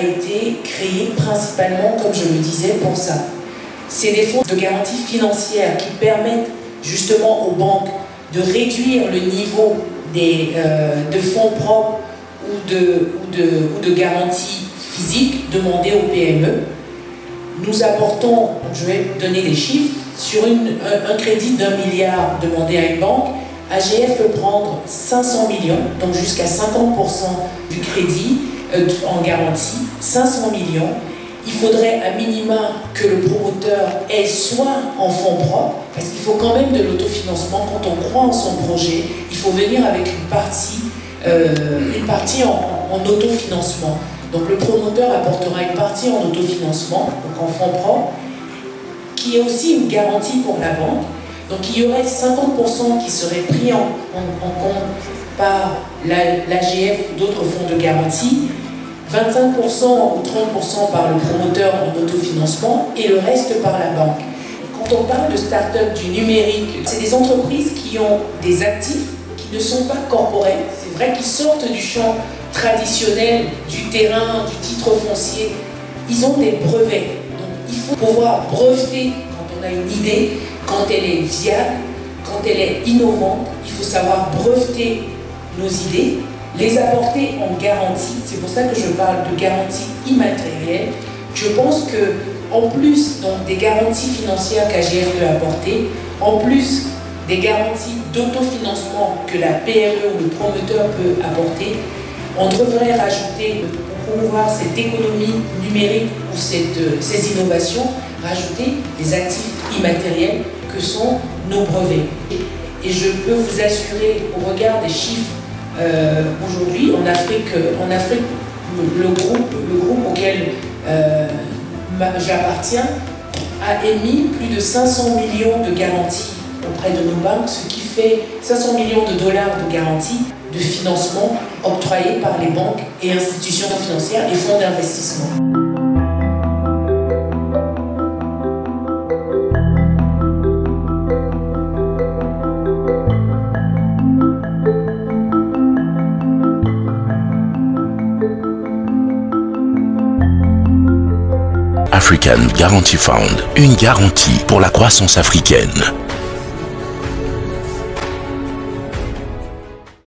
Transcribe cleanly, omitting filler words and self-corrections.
été créé principalement, comme je le disais, pour ça. C'est des fonds de garantie financière qui permettent justement aux banques de réduire le niveau de fonds propres ou de garanties physiques demandées aux PME. Nous apportons, je vais donner des chiffres, sur un crédit d'1 milliard demandé à une banque, AGF peut prendre 500 millions, donc jusqu'à 50% du crédit en garantie, 500 millions. Il faudrait à minima que le promoteur ait soit en fonds propres, parce qu'il faut quand même de l'autofinancement. Quand on croit en son projet, il faut venir avec une partie en autofinancement. Donc le promoteur apportera une partie en autofinancement, donc en fonds propres, qui est aussi une garantie pour la banque. Donc il y aurait 50% qui seraient pris en compte par l'AGF ou d'autres fonds de garantie, 25% ou 30% par le promoteur en autofinancement et le reste par la banque. Quand on parle de start-up du numérique, c'est des entreprises qui ont des actifs qui ne sont pas corporels. C'est vrai qu'ils sortent du champ traditionnel, du terrain, du titre foncier. Ils ont des brevets. Donc il faut pouvoir breveter quand on a une idée, quand elle est viable, quand elle est innovante. Il faut savoir breveter nos idées, les apporter en garantie. C'est pour ça que je parle de garantie immatérielle. Je pense que en plus donc, des garanties financières qu'AGF peut apporter, en plus des garanties d'autofinancement que la PME ou le promoteur peut apporter, on devrait rajouter, pour promouvoir cette économie numérique ou ces innovations, rajouter des actifs immatériels que sont nos brevets. Et je peux vous assurer, au regard des chiffres, aujourd'hui, en Afrique, le groupe auquel j'appartiens a émis plus de 500 millions de garanties auprès de nos banques, ce qui fait 500 millions de dollars de garanties de financement octroyés par les banques et institutions financières et fonds d'investissement. African Guarantee Fund, une garantie pour la croissance africaine.